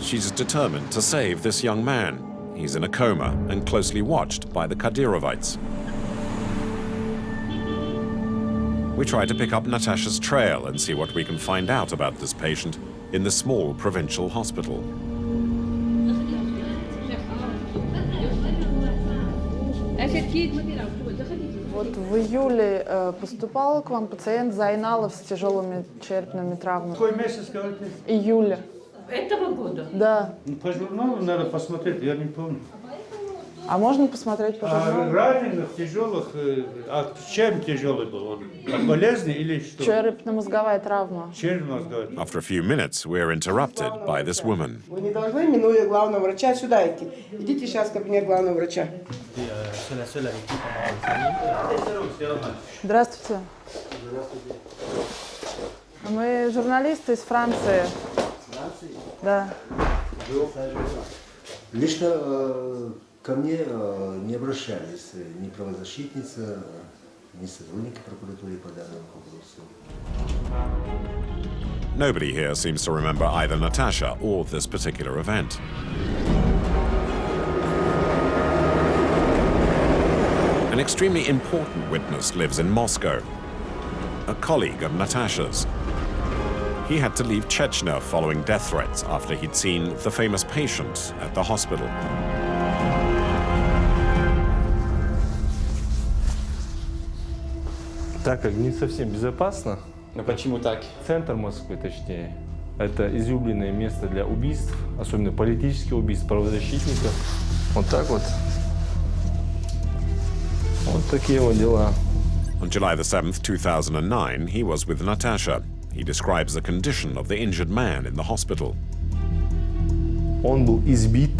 She's determined to save this young man. He's in a coma and closely watched by the Kadyrovites. We try to pick up Natacha's trail and see what we can find out about this patient in the small provincial hospital. Вот в июле поступал к вам пациент Зайналов с тяжелыми черепными травмами. Какой месяц, говорите? Июля. Этого года? Да. Ну, по журналу надо посмотреть, я не помню. А можно посмотреть по журналу? Раненых, тяжелых, а чем тяжелый был он? От болезни или что? Черепно-мозговая травма. Черепно-мозговая. After a few minutes, we're interrupted by this woman. Вы не должны, минуя главного врача, сюда идти. Идите сейчас в кабинет главного врача. Здравствуйте. Мы журналисты из Франции. Франции? Да. Лично ко мне не обращались ни правозащитница, ни сотрудники прокуратуры по данному вопросу. Nobody here seems to remember either Natacha or this particular event. An extremely important witness lives in Moscow, a colleague of Natacha's. He had to leave Chechnya following death threats after he'd seen the famous patient at the hospital. Так как не совсем безопасно. Но почему так? Центр Москвы, точнее. Это излюбленное место для убийств, особенно политических убийств, правозащитников. Вот так вот. Вот такие вот дела. On July the 7th, 2009, he was with Natacha. He describes the condition of the injured man in the hospital. Он был избит,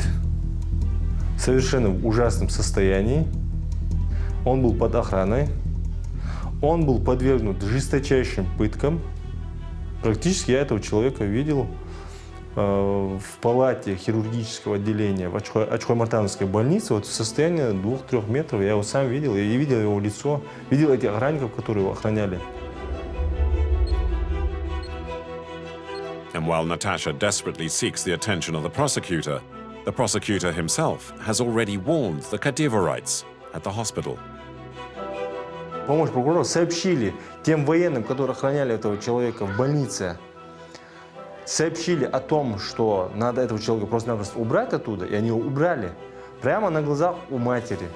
совершенно в ужасном состоянии. Он был под охраной. Он был подвергнут жесточайшим пыткам. Практически я этого человека видел в палате хирургического отделения в Очхой-Мартановской больнице. Вот в состоянии 2-3 метров. Я его сам видел. Я видел его лицо. Видел этих охранников, которые его охраняли. And while Natacha desperately seeks the attention of the prosecutor himself has already warned the Kadyrovites at the hospital. Помощь прокурора сообщили тем военным, которые охраняли этого человека в больнице, сообщили о том, что надо этого человека просто-напросто убрать оттуда, и они его убрали прямо на глазах у матери.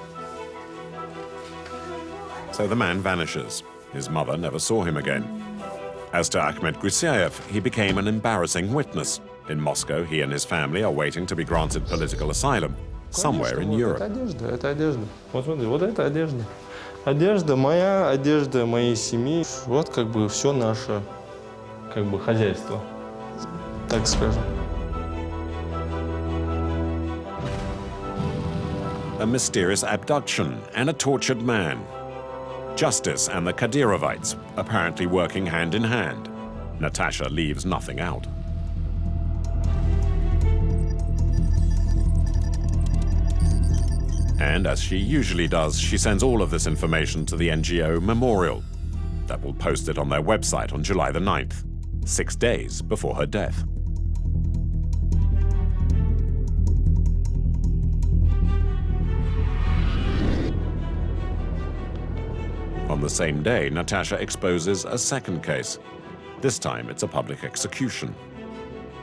So the man vanishes. His mother never saw him again. As to Ahmed Gusayev, he became an embarrassing witness. In Moscow, he and his family are waiting to be granted political asylum somewhere in Europe. Это одежда. Вот смотри, вот это одежда. Одежда моей семьи. Вот как бы все наше, как бы хозяйство, так скажем. A mysterious abduction and a tortured man. Justice and the Kadyrovites apparently working hand in hand. Natacha leaves nothing out. And as she usually does, she sends all of this information to the NGO Memorial. That will post it on their website on July the 9th, 6 days before her death. On the same day, Natacha exposes a second case. This time, it's a public execution.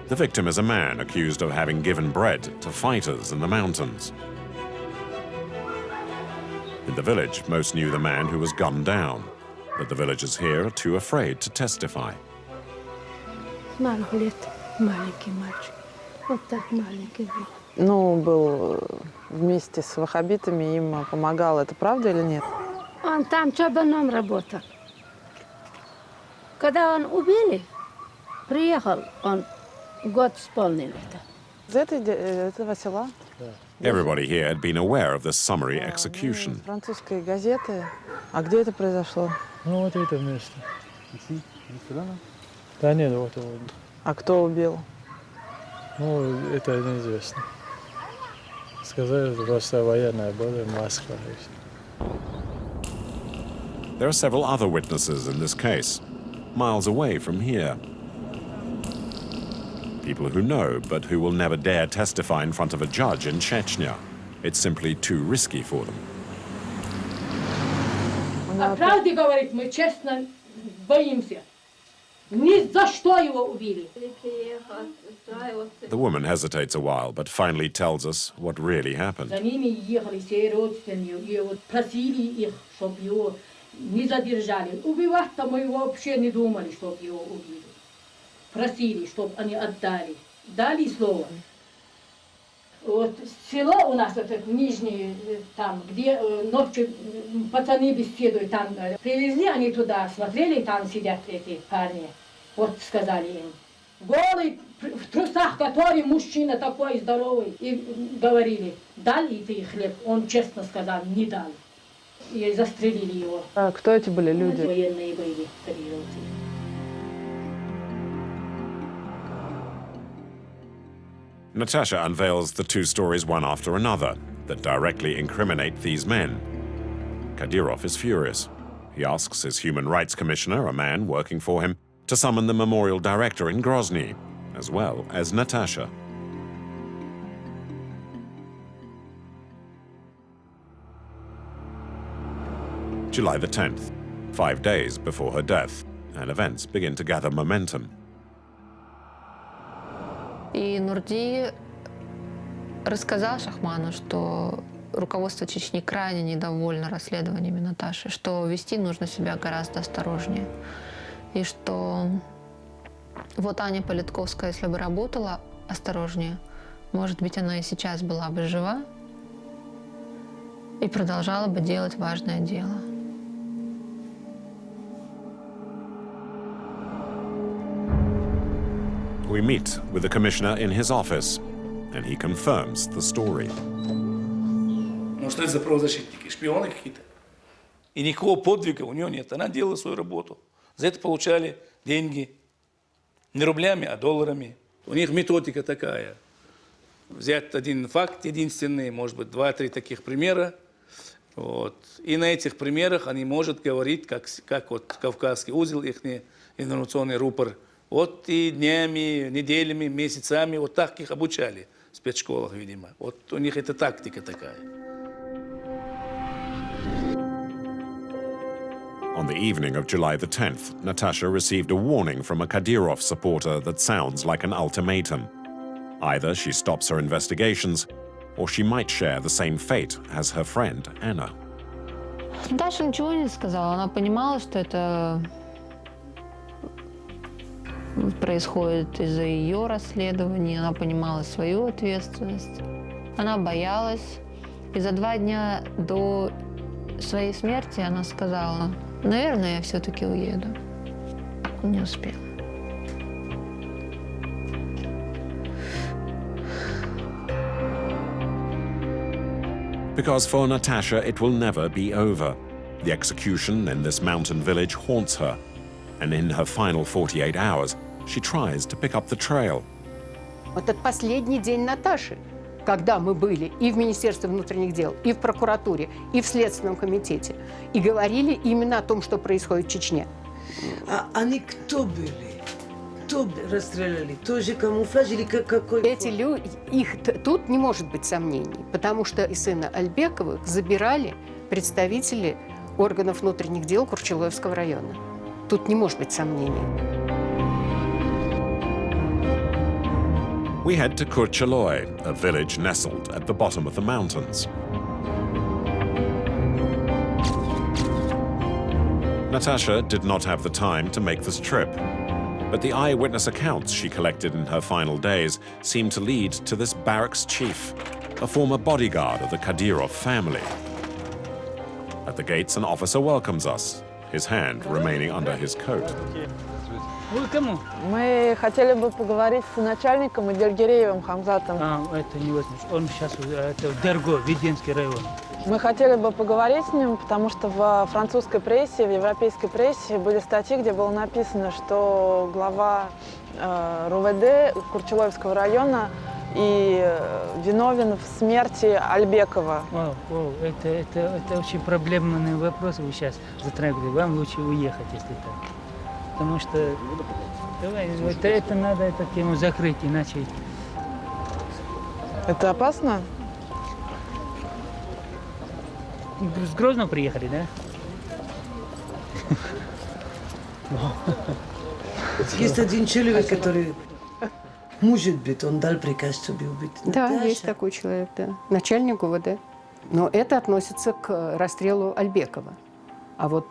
The victim is a man accused of having given bread to fighters in the mountains. In the village, most knew the man who was gunned down, but the villagers here are too afraid to testify. Маленький мальчик. Вот так маленький. Ну, был вместе с ваххабитами, им помогал. Это правда или нет? Он там чабаном работал. Когда он убили, приехал, он год исполнил это. Из этого села? Everybody here had been aware of this summary execution. Французские газеты. А где это произошло? Ну, вот это место. Да нет, вот. А кто убил? Ну, это неизвестно. Сказали, просто военная была, Москва. There are several other witnesses in this case, miles away from here. People who know, but who will never dare testify in front of a judge in Chechnya. It's simply too risky for them. О правде говорить мы честно боимся. Ни за что его убили. The woman hesitates a while, but finally tells us what really happened. За ними ехали все родственники, и вот просили их, чтобы его не задержали. Убивать-то мы вообще не думали, чтобы его убили. Просили, чтобы они отдали. Дали слово. Вот село у нас, это нижнее, там, где ночью пацаны беседуют, там привезли они туда, смотрели, там сидят эти парни. Вот сказали им. Голый, в трусах, который мужчина такой здоровый. И говорили, дали ты хлеб? Он честно сказал, не дал. И застрелили его. А кто эти были люди? Военные были, кадыровцы. Natacha unveils the two stories one after another that directly incriminate these men. Kadyrov is furious. He asks his human rights commissioner, a man working for him, to summon the memorial director in Grozny, as well as Natacha. July the 10th, 5 days before her death, and events begin to gather momentum. И Нурди рассказал Шахману, что руководство Чечни крайне недовольно расследованиями Наташи, что вести нужно себя гораздо осторожнее. И что вот Аня Политковская, если бы работала осторожнее, может быть, она и сейчас была бы жива и продолжала бы делать важное дело. We meet with the commissioner in his office, and he confirms the story. Ну что это за правозащитники? Шпионы какие-то? И никакого подвига у нее нет. Она делала свою работу. За это получали деньги. Не рублями, а долларами. У них методика такая. Взять один факт единственный, может быть, 2-3 таких примера. Вот. И на этих примерах они могут говорить, как вот Кавказский узел, их информационный рупор. Вот и днями, неделями, месяцами, вот так их обучали в спецшколах, видимо. Вот у них это тактика такая. On the evening of July the 10th, Natacha received a warning from a Kadyrov supporter that sounds like an ultimatum. Either she stops her investigations, or she might share the same fate as her friend Anna. Наташа ничего не сказала. Она понимала, что это происходит из-за ее расследования. Она понимала свою ответственность. Она боялась. И за 2 дня до своей смерти она сказала: наверное, я все-таки уеду. Не успела. Because for Natacha, it will never be over. The execution in this mountain village haunts her, and in her final 48 hours, she tries to pick up the trail. Этот последний день Наташи, когда мы были и в Министерстве внутренних дел, и в прокуратуре, и в Следственном комитете, и говорили именно о том, что происходит в Чечне. А они кто были? Кто расстреляли? Тоже камуфляж или какой? Эти люди, тут не может быть сомнений, потому что из сына Альбековых забирали представители органов внутренних дел Курчелоевского района. Тут не может быть сомнений. We head to Kurcheloi, a village nestled at the bottom of the mountains. Natacha did not have the time to make this trip, but the eyewitness accounts she collected in her final days seem to lead to this barracks chief, a former bodyguard of the Kadyrov family. At the gates, an officer welcomes us, his hand remaining under his coat. Вы кому? Мы хотели бы поговорить с начальником Идельгиреевым Хамзатом. Это не возможно. Он сейчас это Дерго, Веденский район. Мы хотели бы поговорить с ним, потому что в французской прессе, в европейской прессе были статьи, где было написано, что глава РУВД Курчелоевского района и виновен в смерти Альбекова? Это очень проблемный вопрос вы сейчас затрагиваете. Вам лучше уехать, если так. Потому что это надо эту тему закрыть, иначе... Это опасно? С Грозного приехали, да? Есть один человек, который, может быть, он дал приказ, чтобы убить Да, Наташу. есть такой человек, да. Начальник ГУВД. Но это относится к расстрелу Альбекова. А вот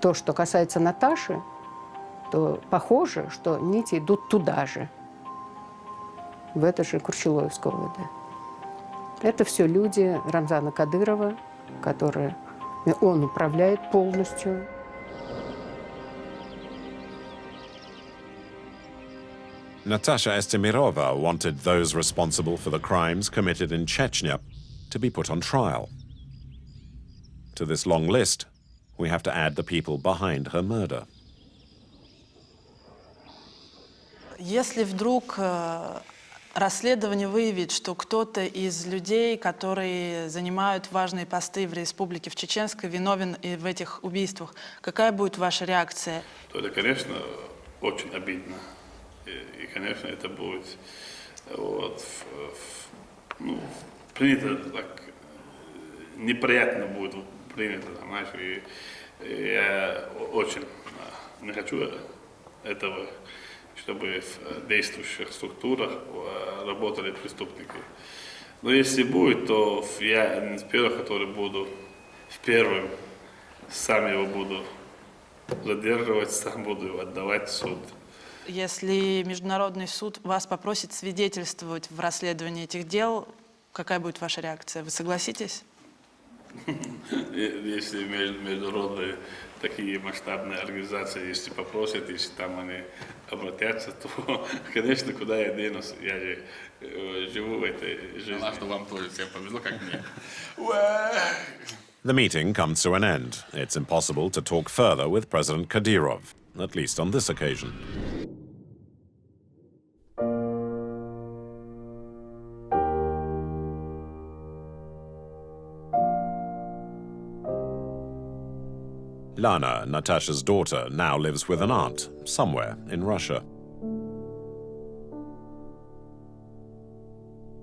то, что касается Наташи, то похоже, что нити идут туда же, в это же Курчелоевское ОВД. Это все люди Рамзана Кадырова, которые он управляет полностью. Natalia Estemirova wanted those responsible for the crimes committed in Chechnya to be put on trial. To this long list, we have to add the people behind her murder. Если вдруг расследование выявит, что кто-то из людей, которые занимают важные посты в республике, в Чеченской, виновен и в этих убийствах, какая будет ваша реакция? То это, конечно, очень обидно. И, конечно, это будет принято так, неприятно будет принято, знаешь, и я очень не хочу этого, чтобы в действующих структурах работали преступники. Но если будет, то я один из первых, который буду первым, сам его буду задерживать, сам буду его отдавать в суд. Если Международный суд вас попросит свидетельствовать в расследовании этих дел, какая будет ваша реакция? Вы согласитесь? Если международные такие масштабные организации, если попросят, если там они обратятся, то, конечно, куда я денусь? Я же живу в этой жизни. Главное, что вам тоже всем повезло, как мне. The meeting comes to an end. It's impossible to talk further with President Kadyrov, at least on this occasion. Lana, Natasha's daughter, now lives with an aunt somewhere in Russia.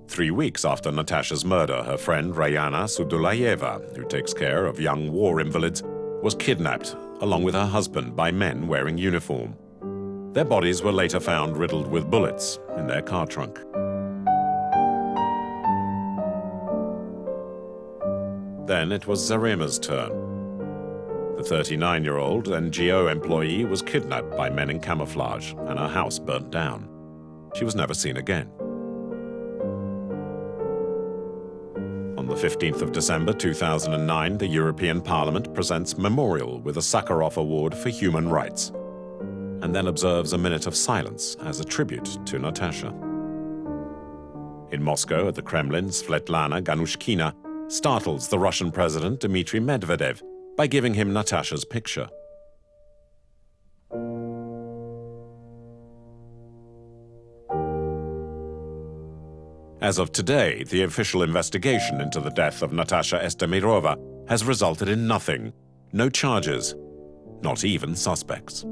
3 weeks after Natasha's murder, her friend Rayana Sudulayeva, who takes care of young war invalids, was kidnapped along with her husband by men wearing uniform. Their bodies were later found riddled with bullets in their car trunk. Then it was Zarema's turn. The 39-year-old NGO employee was kidnapped by men in camouflage and her house burnt down. She was never seen again. On the 15th of December 2009, the European Parliament presents memorial with a Sakharov Award for Human Rights, and then observes a minute of silence as a tribute to Natasha. In Moscow, at the Kremlin, Svetlana Ganushkina startles the Russian President Dmitry Medvedev by giving him Natasha's picture. As of today, the official investigation into the death of Natalia Estemirova has resulted in nothing. No charges, not even suspects.